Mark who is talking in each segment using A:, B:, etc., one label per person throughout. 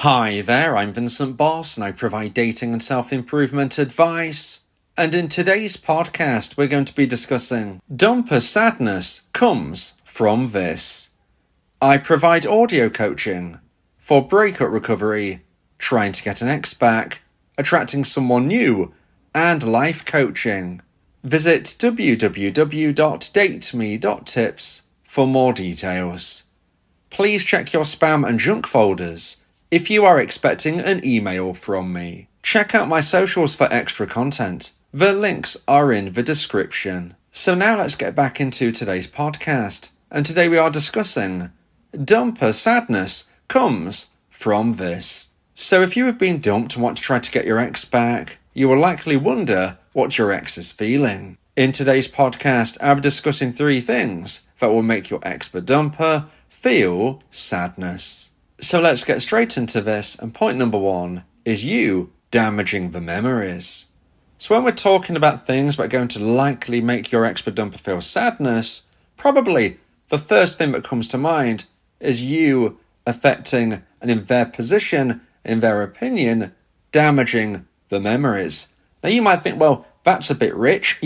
A: Hi there, I'm Vincent Bos and I provide dating and self-improvement advice. And in today's podcast, we're going to be discussing dumper sadness comes from this. I provide audio coaching for breakup recovery, trying to get an ex back, attracting someone new, and life coaching. Visit www.dateme.tips for more details. Please check your spam and junk folders if you are expecting an email from me. Check out my socials for extra content. The links are in the description. So now let's get back into today's podcast. And today we are discussing dumper sadness comes from this. So if you have been dumped and want to try to get your ex back, you will likely wonder what your ex is feeling. In today's podcast, I'll be discussing 3 things that will make your ex the dumper feel sadness. So let's get straight into this, and point number 1 is you damaging the memories. So when we're talking about things that are going to likely make your ex-dumper feel sadness, probably the first thing that comes to mind is you affecting, and in their position, in their opinion, damaging the memories. Now you might think, well, that's a bit rich,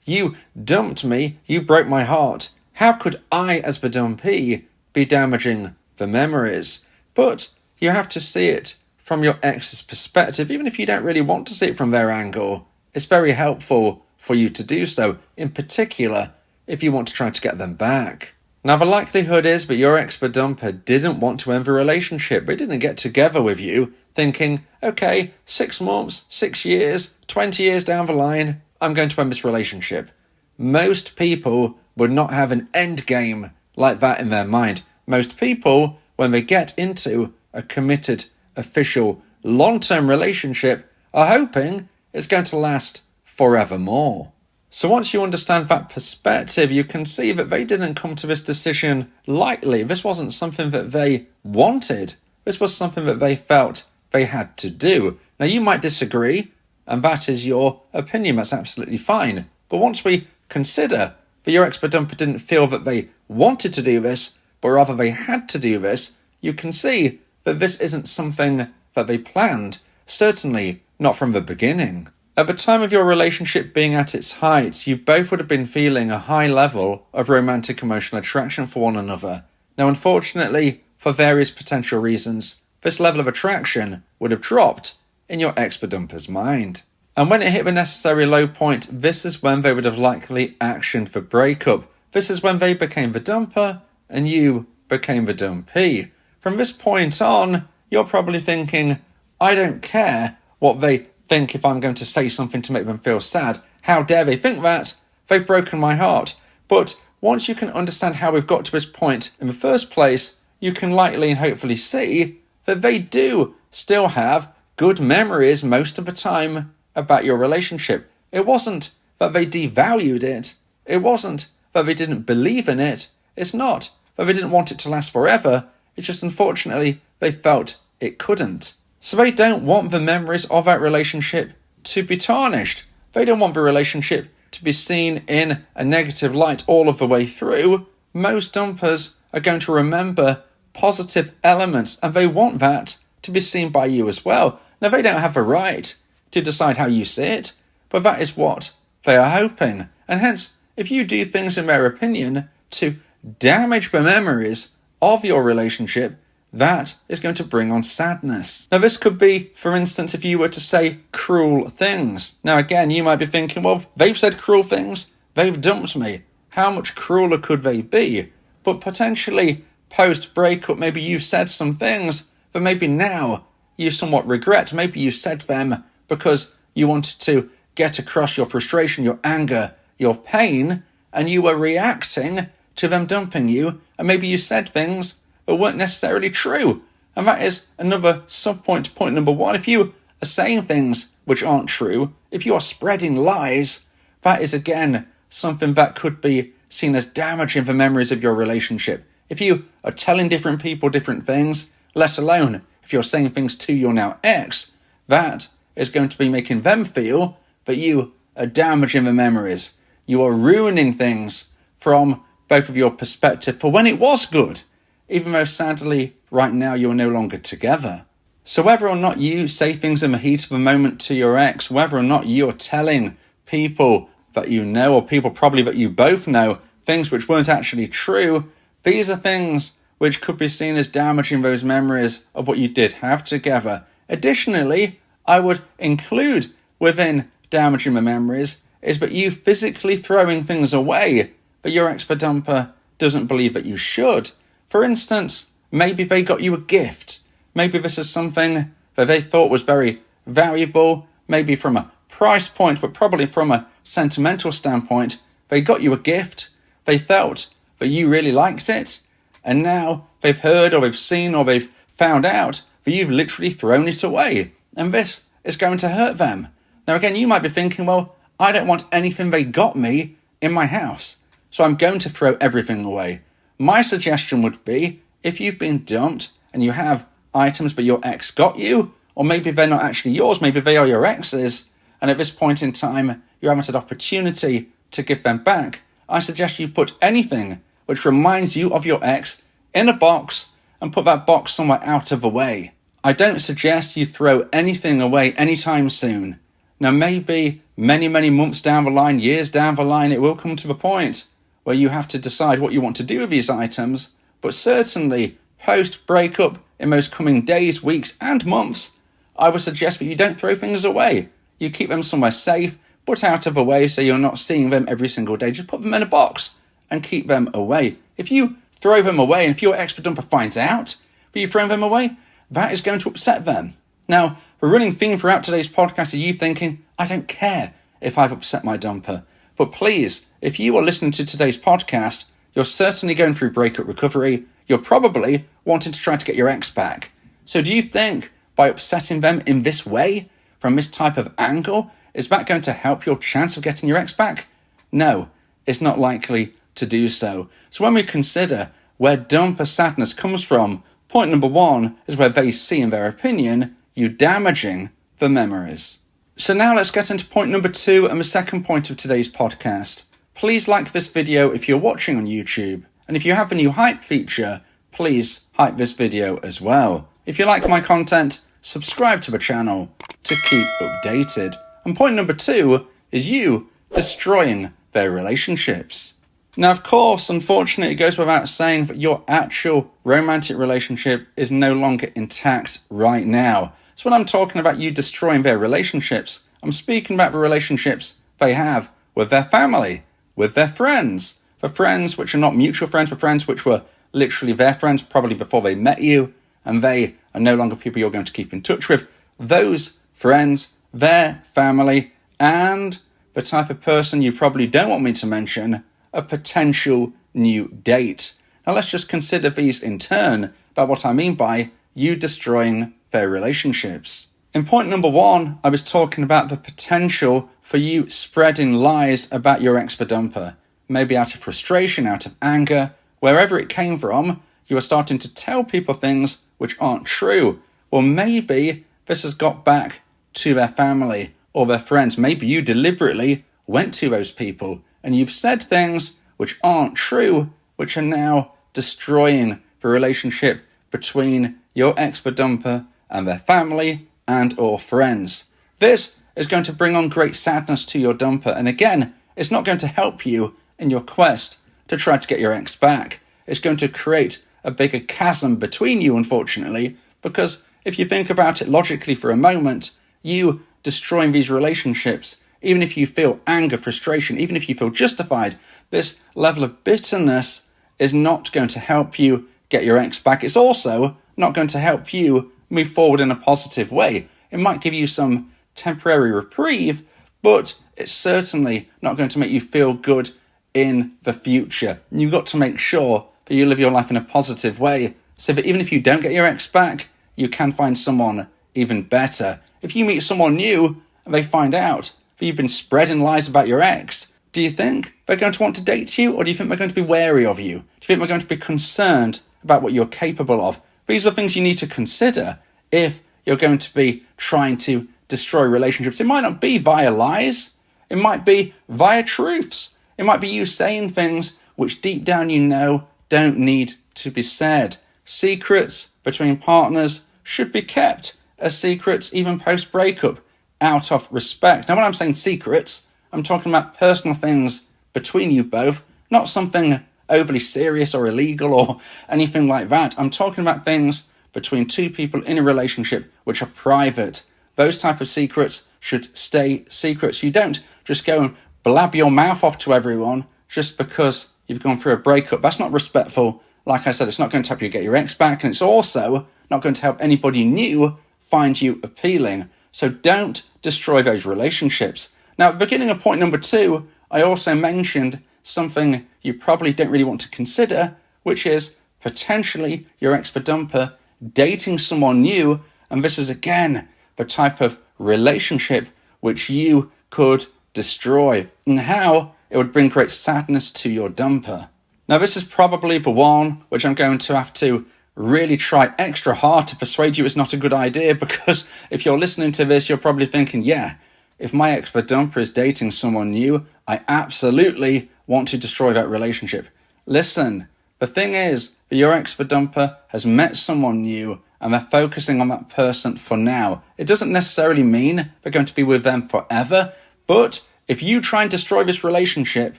A: you dumped me, you broke my heart. How could I, as the dumpee, be damaging the memories? But you have to see it from your ex's perspective, even if you don't really want to see it from their angle. It's very helpful for you to do so, in particular if you want to try to get them back. Now the likelihood is that your ex-dumper didn't want to end the relationship. They didn't get together with you thinking, okay, 6 months, 6 years, 20 years down the line, I'm going to end this relationship. Most people would not have an end game like that in their mind. Most people, when they get into a committed, official, long-term relationship, are hoping it's going to last forevermore. So once you understand that perspective, you can see that they didn't come to this decision lightly. This wasn't something that they wanted. This was something that they felt they had to do. Now, you might disagree, and that is your opinion. That's absolutely fine. But once we consider that your ex-dumper didn't feel that they wanted to do this, but rather they had to do this, you can see that this isn't something that they planned, certainly not from the beginning. At the time of your relationship being at its height, you both would have been feeling a high level of romantic emotional attraction for one another. Now, unfortunately, for various potential reasons, this level of attraction would have dropped in your ex-dumper's mind. And when it hit the necessary low point, this is when they would have likely actioned for breakup. This is when they became the dumper and you became the dumpee. From this point on, you're probably thinking, I don't care what they think if I'm going to say something to make them feel sad. How dare they think that? They've broken my heart. But once you can understand how we've got to this point in the first place, you can likely and hopefully see that they do still have good memories most of the time about your relationship. It wasn't that they devalued it. It wasn't that they didn't believe in it. It's not that they didn't want it to last forever. It's just unfortunately they felt it couldn't. So they don't want the memories of that relationship to be tarnished. They don't want the relationship to be seen in a negative light all of the way through. Most dumpers are going to remember positive elements, and they want that to be seen by you as well. Now, they don't have the right to decide how you see it, but that is what they are hoping. And hence, if you do things in their opinion to damage the memories of your relationship, that is going to bring on sadness. Now, this could be, for instance, if you were to say cruel things. Now, again, you might be thinking, well, they've said cruel things, they've dumped me. How much crueler could they be? But potentially, post-breakup, maybe you've said some things that maybe now you somewhat regret. Maybe you said them because you wanted to get across your frustration, your anger, your pain, and you were reacting to them dumping you, and maybe you said things that weren't necessarily true. And that is another sub-point to point number 1. If you are saying things which aren't true, if you are spreading lies, that is again something that could be seen as damaging the memories of your relationship. If you are telling different people different things, let alone if you're saying things to your now ex, that is going to be making them feel that you are damaging the memories. You are ruining things from both of your perspective for when it was good, even though sadly right now you are no longer together. So whether or not you say things in the heat of a moment to your ex, whether or not you're telling people that you know, or people probably that you both know, things which weren't actually true, these are things which could be seen as damaging those memories of what you did have together. Additionally, I would include within damaging the memories is that you physically throwing things away that your ex-dumper doesn't believe that you should. For instance, maybe they got you a gift. Maybe this is something that they thought was very valuable, maybe from a price point, but probably from a sentimental standpoint. They got you a gift, they felt that you really liked it, and now they've heard or they've seen or they've found out that you've literally thrown it away, and this is going to hurt them. Now again, you might be thinking, well, I don't want anything they got me in my house, so I'm going to throw everything away. My suggestion would be, if you've been dumped and you have items but your ex got you, or maybe they're not actually yours, maybe they are your ex's, and at this point in time you haven't had opportunity to give them back, I suggest you put anything which reminds you of your ex in a box and put that box somewhere out of the way. I don't suggest you throw anything away anytime soon. Now maybe many months down the line, years down the line, it will come to the point where you have to decide what you want to do with these items, but certainly post-breakup, in those coming days, weeks and months, I would suggest that you don't throw things away. You keep them somewhere safe, put out of the way so you're not seeing them every single day. Just put them in a box and keep them away. If you throw them away, and if your ex-dumper finds out that you've thrown them away, that is going to upset them. Now, the running theme throughout today's podcast is you thinking, I don't care if I've upset my dumper. But please, if you are listening to today's podcast, you're certainly going through breakup recovery. You're probably wanting to try to get your ex back. So do you think by upsetting them in this way, from this type of angle, is that going to help your chance of getting your ex back? No, it's not likely to do so. So when we consider where dumper sadness comes from, point number one is where they see, in their opinion, you damaging the memories. So now let's get into point number two and the second point of today's podcast. Please like this video if you're watching on YouTube. And if you have the new hype feature, please hype this video as well. If you like my content, subscribe to the channel to keep updated. And point number two is you destroying their relationships. Now, of course, unfortunately, it goes without saying that your actual romantic relationship is no longer intact right now. So when I'm talking about you destroying their relationships, I'm speaking about the relationships they have with their family, with their friends, for friends which are not mutual friends, for friends which were literally their friends probably before they met you, and they are no longer people you're going to keep in touch with. Those friends, their family, and the type of person you probably don't want me to mention, a potential new date. Now let's just consider these in turn about what I mean by you destroying their relationships. In point number one, I was talking about the potential for you spreading lies about your ex-dumper. Maybe out of frustration, out of anger, wherever it came from, you are starting to tell people things which aren't true. Well, maybe this has got back to their family or their friends. Maybe you deliberately went to those people and you've said things which aren't true, which are now destroying the relationship between your ex-dumper and their family and or friends. This is going to bring on great sadness to your dumper, and again, it's not going to help you in your quest to try to get your ex back. It's going to create a bigger chasm between you, unfortunately, because if you think about it logically for a moment, you destroying these relationships, even if you feel anger, frustration, even if you feel justified, this level of bitterness is not going to help you get your ex back. It's also not going to help you move forward in a positive way. It might give you some temporary reprieve, but it's certainly not going to make you feel good in the future. You've got to make sure that you live your life in a positive way so that even if you don't get your ex back, you can find someone even better. If you meet someone new and they find out that you've been spreading lies about your ex, do you think they're going to want to date you, or do you think they're going to be wary of you? Do you think they're going to be concerned about what you're capable of? These are things you need to consider if you're going to be trying to destroy relationships. It might not be via lies. It might be via truths. It might be you saying things which deep down you know don't need to be said. Secrets between partners, should be kept as secrets even post-breakup, out of respect. Now, when I'm saying secrets, I'm talking about personal things between you both, not something overly serious or illegal or anything like that. I'm talking about things between two people in a relationship which are private. Those type of secrets should stay secrets. You don't just go and blab your mouth off to everyone just because you've gone through a breakup. That's not respectful. Like I said, it's not going to help you get your ex back, and it's also not going to help anybody new find you appealing. So don't destroy those relationships. Now, at the beginning of point number 2, I also mentioned something you probably don't really want to consider, which is potentially your ex-dumper dating someone new. And this is, again, the type of relationship which you could destroy, and how it would bring great sadness to your dumper. Now, this is probably the one which I'm going to have to really try extra hard to persuade you it's not a good idea, because if you're listening to this, you're probably thinking, yeah, if my ex-dumper is dating someone new, I absolutely want to destroy that relationship. Listen, the thing is that your ex-dumper has met someone new and they're focusing on that person for now. It doesn't necessarily mean they're going to be with them forever, but if you try and destroy this relationship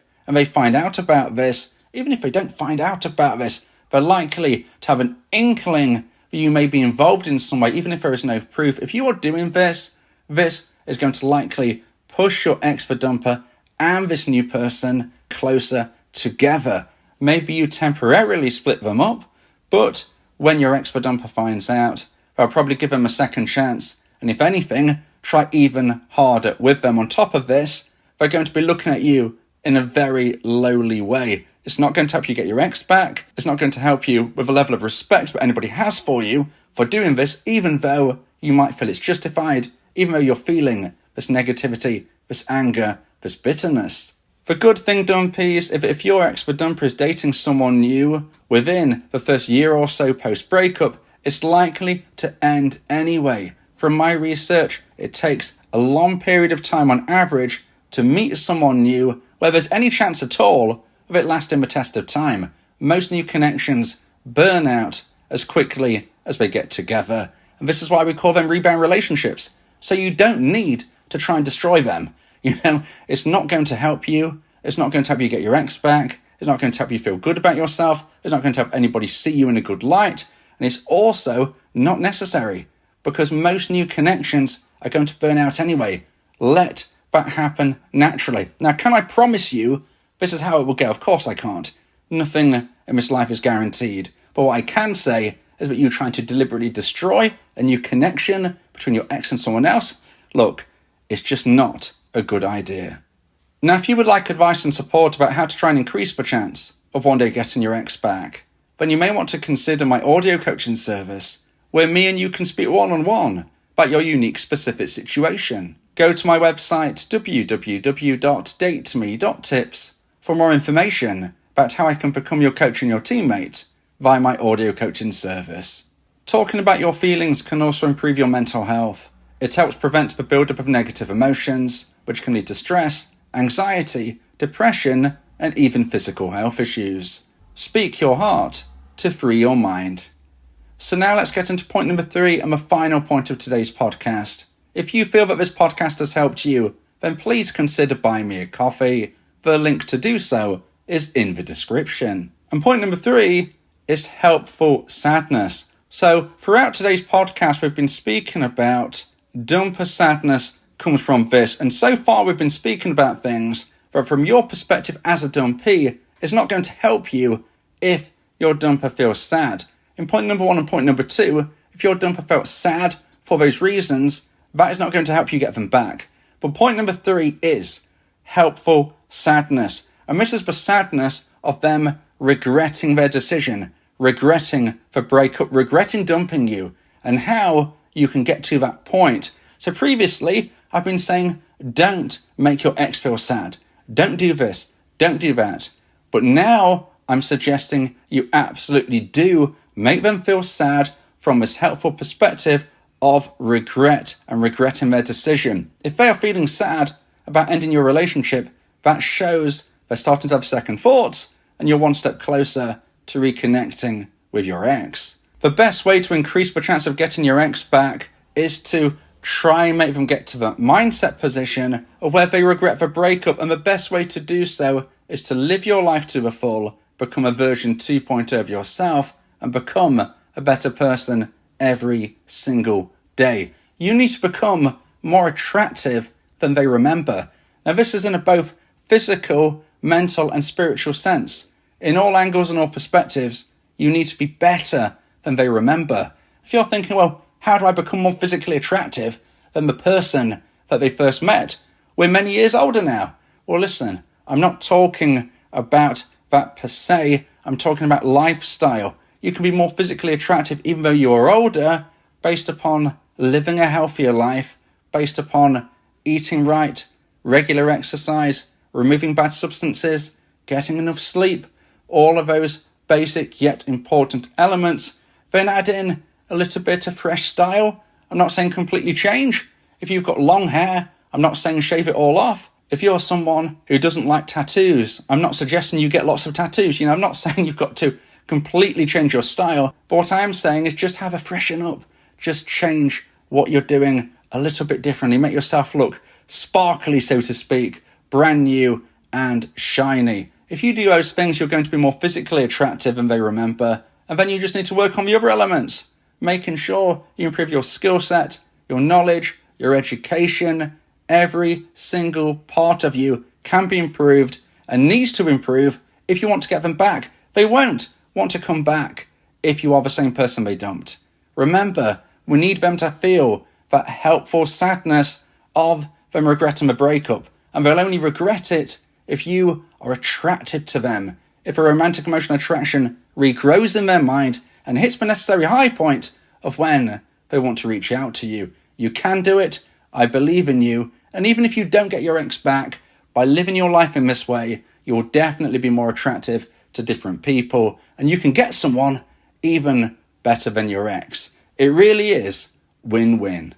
A: and they find out about this, even if they don't find out about this, they're likely to have an inkling that you may be involved in some way, even if there is no proof. If you are doing this, this is going to likely push your ex-dumper and this new person closer together. Maybe you temporarily split them up, but when your ex-dumper finds out, they'll probably give them a second chance, and if anything, try even harder with them. On top of this, they're going to be looking at you in a very lowly way. It's not going to help you get your ex back. It's not going to help you with the level of respect that anybody has for you for doing this, even though you might feel it's justified, even though you're feeling this negativity, this anger, this bitterness. The good thing, dumpees, if your ex-dumper is dating someone new within the first year or so post-breakup, it's likely to end anyway. From my research, it takes a long period of time on average to meet someone new where there's any chance at all of it lasting the test of time. Most new connections burn out as quickly as they get together. And this is why we call them rebound relationships. So you don't need to try and destroy them. You know, it's not going to help you. It's not going to help you get your ex back. It's not going to help you feel good about yourself. It's not going to help anybody see you in a good light. And it's also not necessary, because most new connections are going to burn out anyway. Let that happen naturally. Now, can I promise you this is how it will go? Of course I can't. Nothing in this life is guaranteed. But what I can say is that you trying to deliberately destroy a new connection between your ex and someone else, look, it's just not a good idea. Now, if you would like advice and support about how to try and increase the chance of one day getting your ex back, then you may want to consider my audio coaching service, where me and you can speak one-on-one about your unique specific situation. Go to my website, www.dateme.tips, for more information about how I can become your coach and your teammate via my audio coaching service. Talking about your feelings can also improve your mental health. It helps prevent the buildup of negative emotions, which can lead to stress, anxiety, depression, and even physical health issues. Speak your heart to free your mind. So now let's get into point number 3 and the final point of today's podcast. If you feel that this podcast has helped you, then please consider buying me a coffee. The link to do so is in the description. And point number 3 is helpful sadness. So throughout today's podcast, we've been speaking about dumper sadness comes from this. And so far we've been speaking about things that from your perspective as a dumpee is not going to help you if your dumper feels sad. In point number 1 and point number 2, if your dumper felt sad for those reasons, that is not going to help you get them back. But point number 3 is helpful sadness. And this is the sadness of them regretting their decision, regretting the breakup, regretting dumping you, and how you can get to that point. So previously, I've been saying, don't make your ex feel sad. Don't do this. Don't do that. But now I'm suggesting you absolutely do make them feel sad from this helpful perspective of regret and regretting their decision. If they are feeling sad about ending your relationship, that shows they're starting to have second thoughts and you're one step closer to reconnecting with your ex. The best way to increase the chance of getting your ex back is to try and make them get to the mindset position of where they regret the breakup. And the best way to do so is to live your life to the full, become a version 2.0 of yourself, and become a better person every single day. You need to become more attractive than they remember. Now, this is in a both physical, mental, and spiritual sense. In all angles and all perspectives, you need to be better than they remember. If you're thinking, well, how do I become more physically attractive than the person that they first met? We're many years older now. Well, listen, I'm not talking about that per se. I'm talking about lifestyle. You can be more physically attractive even though you are older based upon living a healthier life, based upon eating right, regular exercise, removing bad substances, getting enough sleep, all of those basic yet important elements. Then add in a little bit of fresh style. I'm not saying completely change. If you've got long hair, I'm not saying shave it all off. If you're someone who doesn't like tattoos, I'm not suggesting you get lots of tattoos. I'm not saying you've got to completely change your style. But what I am saying is just have a freshen up. Just change what you're doing a little bit differently. Make yourself look sparkly, so to speak, brand new and shiny. If you do those things, you're going to be more physically attractive than they remember. And then you just need to work on the other elements, making sure you improve your skill set, your knowledge, your education. Every single part of you can be improved and needs to improve if you want to get them back. They won't want to come back if you are the same person they dumped. Remember, we need them to feel that helpful sadness of them regretting the breakup. And they'll only regret it if you are attractive to them. If a romantic emotional attraction regrows in their mind and hits the necessary high point of when they want to reach out to you. You can do it. I believe in you. And even if you don't get your ex back, by living your life in this way, you'll definitely be more attractive to different people. And you can get someone even better than your ex. It really is win-win.